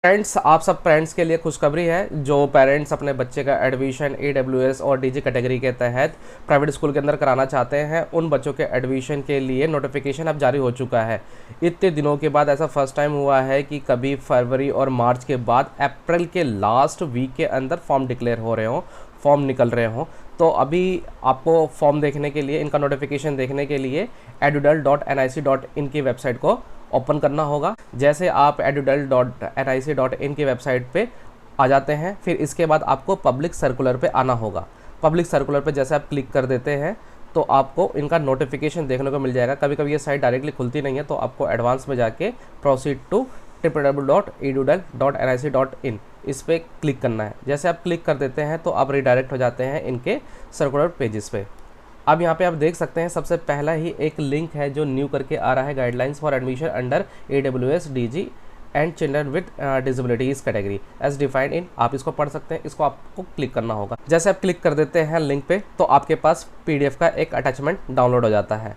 Friends, आप सब parents के लिए खुशखबरी है। जो पेरेंट्स अपने बच्चे का एडमिशन AWS और DG कैटेगरी के तहत प्राइवेट स्कूल के अंदर कराना चाहते हैं, उन बच्चों के एडमिशन के लिए नोटिफिकेशन अब जारी हो चुका है। इतने दिनों के बाद ऐसा फर्स्ट टाइम हुआ है कि कभी फरवरी और मार्च के बाद अप्रैल के लास्ट वीक के अंदर फॉर्म डिक्लेयर हो रहे हों, फॉर्म निकल रहे हों। तो अभी आपको फॉर्म देखने के लिए, इनका नोटिफिकेशन देखने के लिए edudal.nic.in की वेबसाइट को ओपन करना होगा। जैसे आप edudal.nic.in की वेबसाइट पे आ जाते हैं, फिर इसके बाद आपको पब्लिक सर्कुलर पे आना होगा। पब्लिक सर्कुलर पे जैसे आप क्लिक कर देते हैं तो आपको इनका नोटिफिकेशन देखने को मिल जाएगा। कभी कभी ये साइट डायरेक्टली खुलती नहीं है, तो आपको एडवांस में जाके प्रोसीड टू www.edudal.nic.in इस पर क्लिक करना है। जैसे आप क्लिक कर देते हैं तो आप रिडायरेक्ट हो जाते हैं इनके सर्कुलर पेजेस पे। अब यहाँ पे आप देख सकते हैं सबसे पहला ही एक लिंक है जो न्यू करके आ रहा है, guidelines for admission under AWS DG and children with disabilities category as defined in. आप इसको पढ़ सकते हैं, इसको आपको क्लिक करना होगा। जैसे आप क्लिक कर देते हैं लिंक पे तो आपके पास PDF का एक अटैचमेंट डाउनलोड हो जाता है।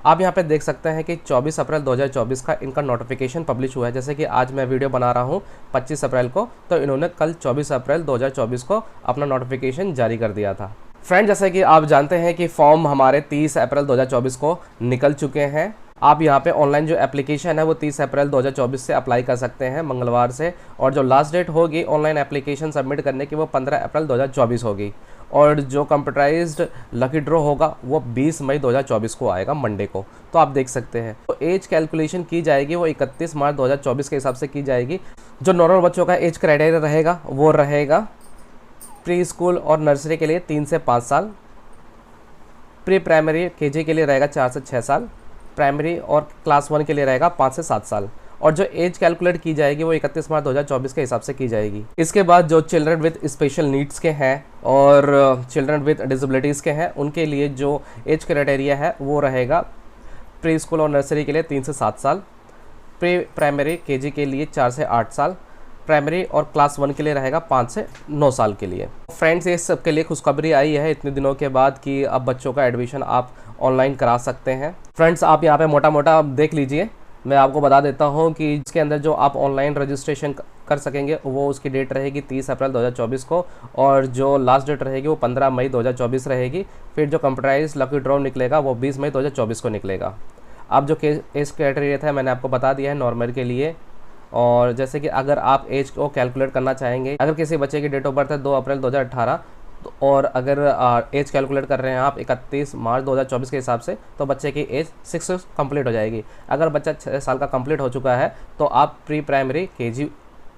आप यहाँ पे देख सकते हैं कि 24 अप्रैल 2024 का इनका नोटिफिकेशन पब्लिश हुआ है। जैसे कि आज मैं वीडियो बना रहा हूँ 25 अप्रैल को, तो इन्होंने कल 24 अप्रैल 2024 को अपना नोटिफिकेशन जारी कर दिया था। फ्रेंड, जैसे कि आप जानते हैं कि फॉर्म हमारे 30 अप्रैल 2024 को निकल चुके हैं। आप यहाँ पे ऑनलाइन जो एप्लीकेशन है वो 30 अप्रैल 2024 से अप्लाई कर सकते हैं, मंगलवार से। और जो लास्ट डेट होगी ऑनलाइन एप्लीकेशन सबमिट करने की वो 15 अप्रैल 2024 होगी। और जो कंप्यूटराइज्ड लकी ड्रॉ होगा वो 20 मई 2024 को आएगा, मंडे को। तो आप देख सकते हैं तो एज कैलकुलेशन की जाएगी वो 31 मार्च 2024 के हिसाब से की जाएगी। जो नॉर्मल बच्चों का एज क्राइटेरिया रहेगा वो रहेगा प्री स्कूल और नर्सरी के लिए 3 से 5 साल, प्री प्राइमरी KG के लिए रहेगा 4 से 6 साल, प्राइमरी और क्लास 1 के लिए रहेगा 5 से 7 साल। और जो एज कैलकुलेट की जाएगी वो 31 मार्च 2024 के हिसाब से की जाएगी। इसके बाद जो चिल्ड्रन विद स्पेशल नीड्स के हैं और चिल्ड्रन विद डिसेबिलिटीज़ के हैं, उनके लिए जो एज क्राइटेरिया है वो रहेगा प्री स्कूल और नर्सरी के लिए 3 से 7 साल, प्री प्राइमरी KG के लिए 4 से 8 साल, प्राइमरी और क्लास 1 के लिए रहेगा 5 से 9 साल के लिए। फ्रेंड्स, ये सब के लिए खुशखबरी आई है इतने दिनों के बाद कि अब बच्चों का एडमिशन आप ऑनलाइन करा सकते हैं। फ्रेंड्स, आप यहाँ पे मोटा मोटा देख लीजिए। मैं आपको बता देता हूँ कि इसके अंदर जो आप ऑनलाइन रजिस्ट्रेशन कर सकेंगे वो उसकी डेट रहेगी 30 अप्रैल 2024 को, और जो लास्ट डेट रहेगी वो 15 मई 2024 रहेगी। फिर जो कंप्यूटराइज लकी ड्रॉ निकलेगा वो 20 मई 2024 को निकलेगा। अब जो एज क्राइटेरिया था मैंने आपको बता दिया है नॉर्मल के लिए। और जैसे कि अगर आप एज को कैलकुलेट करना चाहेंगे, अगर किसी बच्चे की डेट ऑफ बर्थ है 2 अप्रैल 2018 और अगर एज कैलकुलेट कर रहे हैं आप 31 मार्च 2024 के हिसाब से, तो बच्चे की एज 6 कंप्लीट हो जाएगी। अगर बच्चा 6 साल का कंप्लीट हो चुका है तो आप प्री प्राइमरी KG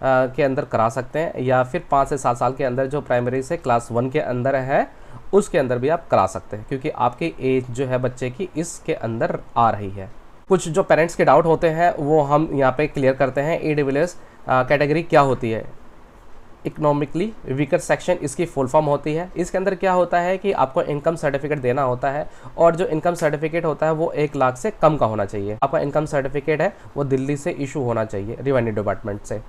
के अंदर करा सकते हैं, या फिर 5 से 7 साल के अंदर जो प्राइमरी से क्लास 1 के अंदर है उसके अंदर भी आप करा सकते हैं, क्योंकि आपकी एज जो है बच्चे की इसके अंदर आ रही है। कुछ जो पेरेंट्स के डाउट होते हैं वो हम यहाँ पे क्लियर करते हैं। AWS कैटेगरी क्या होती है? इकोनॉमिकली वीकर सेक्शन इसकी फुल फॉर्म होती है। इसके अंदर क्या होता है कि आपको इनकम सर्टिफिकेट देना होता है, और जो इनकम सर्टिफिकेट होता है वो 1 लाख से कम का होना चाहिए। आपका इनकम सर्टिफिकेट है वो दिल्ली से इशू होना चाहिए, रेवेन्यू डिपार्टमेंट से।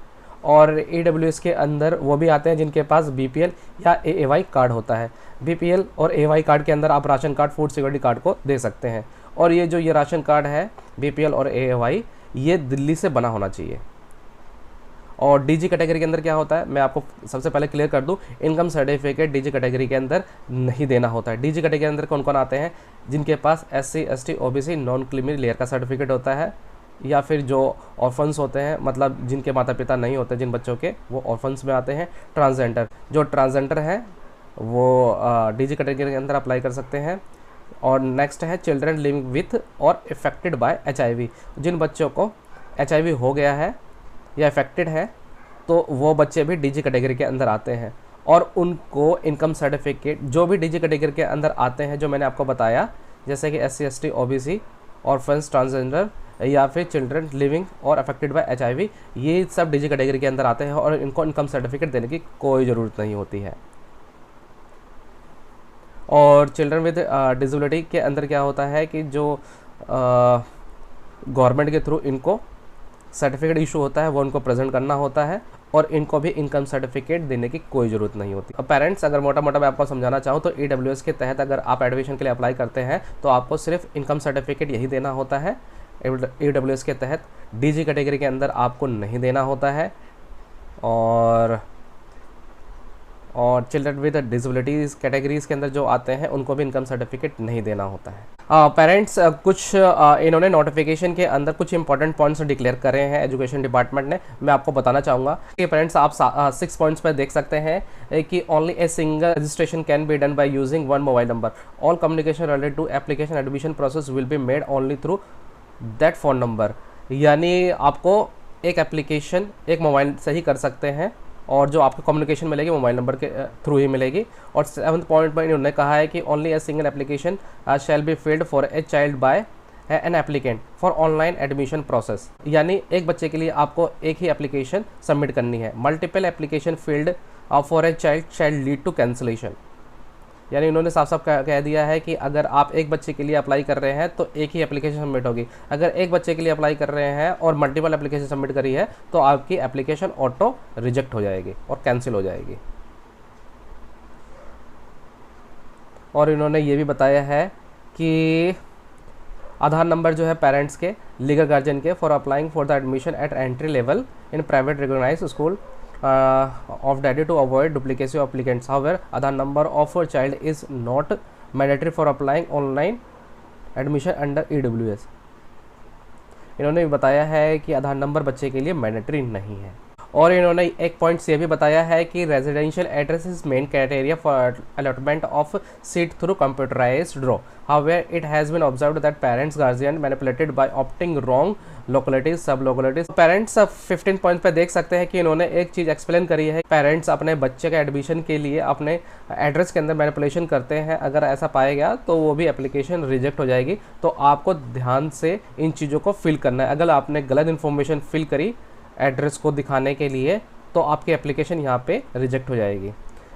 और AWS के अंदर वो भी आते हैं जिनके पास BPL या AAY कार्ड होता है। BPL और AAY कार्ड के अंदर आप ration card, food security card को दे सकते हैं। और ये जो ये राशन कार्ड है BPL और AAY, ये दिल्ली से बना होना चाहिए। और DG कैटेगरी के अंदर क्या होता है मैं आपको सबसे पहले क्लियर कर दूं, इनकम सर्टिफिकेट DG कैटेगरी के अंदर नहीं देना होता है। DG कैटेगरी के अंदर कौन कौन आते हैं? जिनके पास SC ST OBC non creamy layer का सर्टिफिकेट होता है, या फिर जो ऑर्फन्स होते हैं, मतलब जिनके माता पिता नहीं होते जिन बच्चों के, वो ऑर्फन्स में आते हैं। ट्रांसजेंडर, जो ट्रांसजेंडर है वो DG कैटेगरी के अंदर अप्लाई कर सकते हैं। और नेक्स्ट है चिल्ड्रन लिविंग विथ और इफेक्टेड बाय HIV, जिन बच्चों को HIV हो गया है या इफेक्टेड है तो वो बच्चे भी DG कैटेगरी के अंदर आते हैं। और उनको इनकम सर्टिफिकेट जो भी DG कैटेगरी के अंदर आते हैं जो मैंने आपको बताया, जैसे कि SC ST OBC, orphans, transgender या फिर चिल्ड्रन लिविंग और अफेक्टेड बाय HIV, ये सब DG कैटेगरी के अंदर आते हैं और इनको इनकम सर्टिफिकेट देने की कोई ज़रूरत नहीं होती है। और चिल्ड्रन विद डिसेबिलिटी के अंदर क्या होता है कि जो गवर्नमेंट के थ्रू इनको सर्टिफिकेट इशू होता है वो उनको प्रेजेंट करना होता है, और इनको भी इनकम सर्टिफिकेट देने की कोई ज़रूरत नहीं होती। अब पेरेंट्स, अगर मोटा मोटा मैं आपको समझाना चाहूँ तो AWS के तहत अगर आप एडमिशन के लिए अप्लाई करते हैं तो आपको सिर्फ इनकम सर्टिफिकेट यही देना होता है। AWS के तहत DG कैटेगरी के अंदर आपको नहीं देना होता है। और चिल्ड्रन विद डिसेबिलिटीज़ कैटेगरीज़ के अंदर जो आते हैं उनको भी इनकम सर्टिफिकेट नहीं देना होता है। पेरेंट्स कुछ इन्होंने नोटिफिकेशन के अंदर कुछ इंपॉर्टेंट पॉइंट्स डिक्लेयर करे हैं एजुकेशन डिपार्टमेंट ने, मैं आपको बताना चाहूँगा कि पेरेंट्स आप 6 पॉइंट्स पर देख सकते हैं कि only a single registration can be done by using one mobile number, all communication related to application admission process will be made only through that phone number. यानी आपको एक एप्लीकेशन एक मोबाइल से ही कर सकते हैं और जो आपको कम्युनिकेशन मिलेगी मोबाइल नंबर के थ्रू ही मिलेगी। और 7th पॉइंट पर इन्होंने कहा है कि only a single application shall be filled for a child by an applicant for online admission process, यानी एक बच्चे के लिए आपको एक ही एप्लीकेशन सबमिट करनी है। Multiple application filled for a child lead to cancellation, यानी उन्होंने साफ साफ कह दिया है कि अगर आप एक बच्चे के लिए अप्लाई कर रहे हैं तो एक ही एप्लीकेशन सबमिट होगी, अगर एक बच्चे के लिए अप्लाई कर रहे हैं और मल्टीपल एप्लीकेशन सबमिट करी है तो आपकी एप्लीकेशन ऑटो रिजेक्ट हो जाएगी और कैंसिल हो जाएगी। और इन्होंने ये भी बताया है कि आधार नंबर जो है पेरेंट्स के लीगल गार्जियन के for applying for the admission at entry level in private recognised school of daddy to avoid duplicacy of applicants. However, Aadhaar number of a child is not mandatory for applying online admission under EWS. इन्होंने बताया है कि आधार number बच्चे के लिए mandatory नहीं है। और इन्होंने एक पॉइंट ये भी बताया है कि residential address is main criteria for allotment of seat through computerised draw. However it has been observed that parents guardian manipulated by opting wrong localities sub localities. Parents 15 point पे देख सकते हैं कि इन्होंने एक चीज़ एक्सप्लेन करी है, पेरेंट्स अपने बच्चे के एडमिशन के लिए अपने एड्रेस के अंदर मैनिपुलेशन करते हैं, अगर ऐसा पाया गया तो वो भी एप्लीकेशन रिजेक्ट हो जाएगी। तो आपको ध्यान से इन चीज़ों को फिल करना है। अगर आपने गलत इन्फॉर्मेशन फिल करी एड्रेस को दिखाने के लिए तो आपकी एप्लीकेशन यहाँ पे रिजेक्ट हो जाएगी।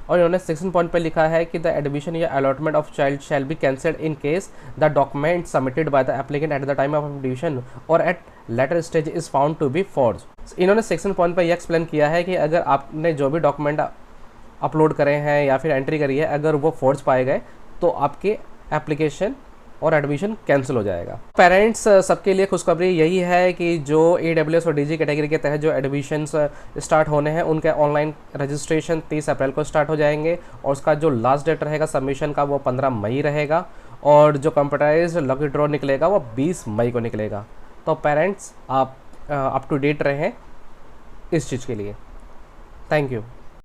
और इन्होंने 16 पॉइंट पे लिखा है कि द एडमिशन या allotment of child shall be cancelled in case the document submitted by the applicant at the time of admission और at later stage is found to be forge. इन्होंने 16 पॉइंट पे ये explain किया है कि अगर आपने जो भी डॉक्यूमेंट अपलोड करे हैं या फिर एंट्री करी है, अगर वो फॉर्ज पाए गए तो आपके एप्लीकेशन और एडमिशन कैंसिल हो जाएगा। पेरेंट्स सबके लिए खुशखबरी यही है कि जो EWS और DG कैटेगरी के तहत जो एडमिशन्स स्टार्ट होने हैं उनके ऑनलाइन रजिस्ट्रेशन 30 अप्रैल को स्टार्ट हो जाएंगे और उसका जो लास्ट डेट रहेगा सबमिशन का वो 15 मई रहेगा और जो कंप्यूटराइज्ड लकी ड्रॉ निकलेगा वो 20 मई को निकलेगा। तो पेरेंट्स आप अप टू डेट रहें इस चीज़ के लिए। Thank you.